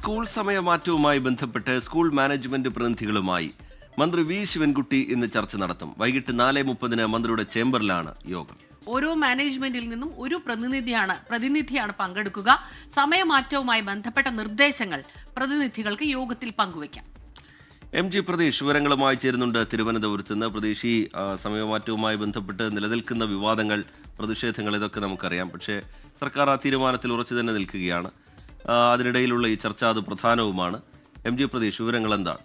School സമയമാറ്റവുമായി ബന്ധപ്പെട്ട് school management പ്രതിനിധികളുമായി മന്ത്രി വി ശിവൻകുട്ടി ഇന്ന് ചർച്ച നടത്തും. വൈകിട്ട് 4:30 മന്ത്രിയുടെ ചേംബറിലാണ് യോഗം. ഓരോ മാനേജ്മെന്റിൽ നിന്നും ഒരു പ്രതിനിധിയാണ് പങ്കെടുക്കുക. സമയമാറ്റവുമായി ബന്ധപ്പെട്ട നിർദ്ദേശങ്ങൾ പ്രതിനിധികൾക്ക് യോഗത്തിൽ പങ്കുവയ്ക്കാം. MG പ്രതീഷ് വിവരങ്ങളുമായി ചേരുന്നുണ്ട് തിരുവനന്തപുരത്ത് നിന്ന്. പ്രതീഷ്, ഈ സമയമാറ്റവുമായി ബന്ധപ്പെട്ട് നിലനിൽക്കുന്ന വിവാദങ്ങൾ, പ്രതിഷേധങ്ങൾ, ഇതൊക്കെ നമുക്കറിയാം. പക്ഷേ സർക്കാർ ആ തീരുമാനത്തിൽ ഉറച്ചു തന്നെ നിൽക്കുകയാണ്. അതിനിടയിലുള്ള ഈ ചർച്ച അത് പ്രധാനവുമാണ്. MG പ്രതീഷ്, വിവരങ്ങൾ എന്താണ്?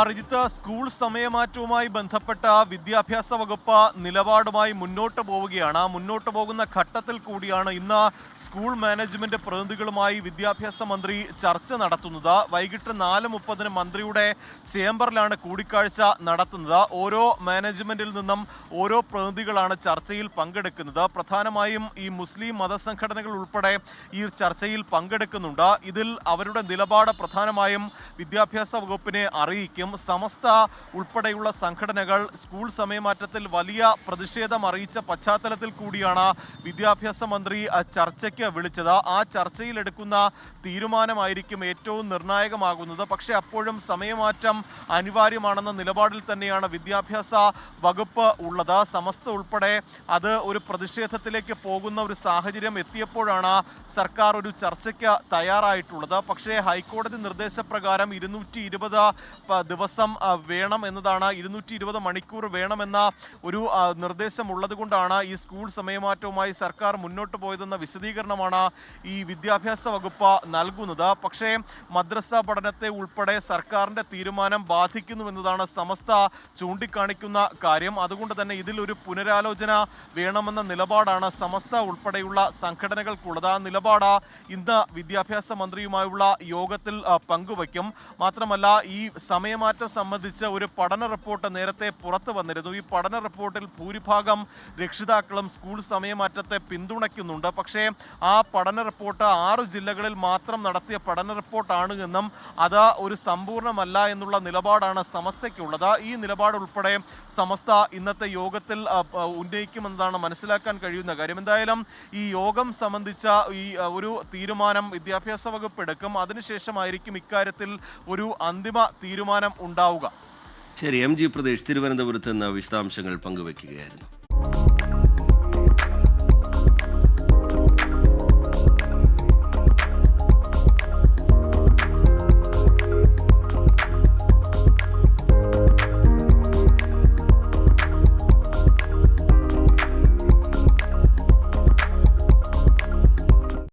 റിജിത്ത്, സ്കൂൾ സമയമാറ്റവുമായി ബന്ധപ്പെട്ട വിദ്യാഭ്യാസ വകുപ്പ് നിലപാടുമായി മുന്നോട്ട് പോവുകയാണ്. മുന്നോട്ട് പോകുന്ന ഘട്ടത്തിൽ കൂടിയാണ് ഇന്ന് സ്കൂൾ മാനേജ്മെന്റ് പ്രതിനിധികളുമായി വിദ്യാഭ്യാസ മന്ത്രി ചർച്ച നടത്തുന്നത്. വൈകിട്ട് 4:30 മന്ത്രിയുടെ ചേംബറിലാണ് കൂടിക്കാഴ്ച നടത്തുന്നത്. ഓരോ മാനേജ്മെന്റിൽ നിന്നും ഓരോ പ്രതിനിധികളാണ് ചർച്ചയിൽ പങ്കെടുക്കുന്നത്. പ്രധാനമായും ഈ മുസ്ലിം മതസംഘടനകൾ ഉൾപ്പെടെ ഈ ചർച്ചയിൽ പങ്കെടുക്കുന്നുണ്ട്. ഇതിൽ അവരുടെ നിലപാട് പ്രധാനമായും വിദ്യാഭ്യാസ വകുപ്പിനെ അറിയിക്കും. സമസ്ത ഉൾപ്പെടെയുള്ള സംഘടനകൾ സ്കൂൾ സമയമാറ്റത്തിൽ വലിയ പ്രതിഷേധം അറിയിച്ച പശ്ചാത്തലത്തിൽ കൂടിയാണ് വിദ്യാഭ്യാസ മന്ത്രി ചർച്ചയ്ക്ക് വിളിച്ചത്. ആ ചർച്ചയിൽ എടുക്കുന്ന തീരുമാനമായിരിക്കും ഏറ്റവും നിർണായകമാകുന്നത്. പക്ഷേ അപ്പോഴും സമയമാറ്റം അനിവാര്യമാണെന്ന നിലപാടിൽ തന്നെയാണ് വിദ്യാഭ്യാസ വകുപ്പ് ഉള്ളത്. സമസ്ത ഉൾപ്പെടെ അത് ഒരു പ്രതിഷേധത്തിലേക്ക് പോകുന്ന ഒരു സാഹചര്യം എത്തിയപ്പോഴാണ് സർക്കാർ ഒരു ചർച്ചയ്ക്ക് തയ്യാറായിട്ടുള്ളത്. പക്ഷേ ഹൈക്കോടതി നിർദ്ദേശപ്രകാരം 220 ദിവസം വേണം എന്നതാണ്, 220 മണിക്കൂർ വേണമെന്ന ഒരു നിർദ്ദേശമുള്ളത് കൊണ്ടാണ് ഈ സ്കൂൾ സമയമാറ്റവുമായി സർക്കാർ മുന്നോട്ട് പോയതെന്ന വിശദീകരണമാണ് ഈ വിദ്യാഭ്യാസ വകുപ്പ് നൽകുന്നത്. പക്ഷേ മദ്രസ പഠനത്തെ ഉൾപ്പെടെ സർക്കാരിൻ്റെ തീരുമാനം ബാധിക്കുന്നുവെന്നതാണ് സമസ്ത ചൂണ്ടിക്കാണിക്കുന്ന കാര്യം. അതുകൊണ്ട് തന്നെ ഇതിൽ ഒരു പുനരാലോചന വേണമെന്ന നിലപാടാണ് സമസ്ത ഉൾപ്പെടെയുള്ള സംഘടനകൾക്കുള്ളത്. ആ നിലപാട് ഇന്ന് വിദ്യാഭ്യാസ മന്ത്രിയുമായുള്ള യോഗത്തിൽ പങ്കുവയ്ക്കും. മാത്രമല്ല, ഈ സമയമാറ്റം സംബന്ധിച്ച് ഒരു പഠന റിപ്പോർട്ട് നേരത്തെ പുറത്തു വന്നിരുന്നു. ഈ പഠന റിപ്പോർട്ടിൽ ഭൂരിഭാഗം രക്ഷിതാക്കളും സ്കൂൾ സമയമാറ്റത്തെ പിന്തുണയ്ക്കുന്നുണ്ട്. പക്ഷേ ആ പഠന റിപ്പോർട്ട് 6 ജില്ലകളിൽ മാത്രം നടത്തിയ പഠന റിപ്പോർട്ടാണ് എന്നും അത് ഒരു സമ്പൂർണ്ണമല്ല എന്നുള്ള നിലപാടാണ് സമസ്തയ്ക്കുള്ളത്. ഈ നിലപാട് ഉൾപ്പെടെ സമസ്ത ഇന്നത്തെ യോഗത്തിൽ ഉന്നയിക്കുമെന്നതാണ് മനസ്സിലാക്കാൻ കഴിയുന്ന കാര്യം. എന്തായാലും ഈ യോഗം സംബന്ധിച്ച ഈ ഒരു തീരുമാനം വിദ്യാഭ്യാസ വകുപ്പ് എടുക്കും. അതിനുശേഷമായിരിക്കും ഇക്കാര്യത്തിൽ ഒരു അന്തിമ തീരുമാനം ഉണ്ടാവുക. ശരി, MG പ്രതീഷ് തിരുവനന്തപുരത്ത് നിന്ന് വിശദാംശങ്ങൾ പങ്കുവയ്ക്കുകയായിരുന്നു.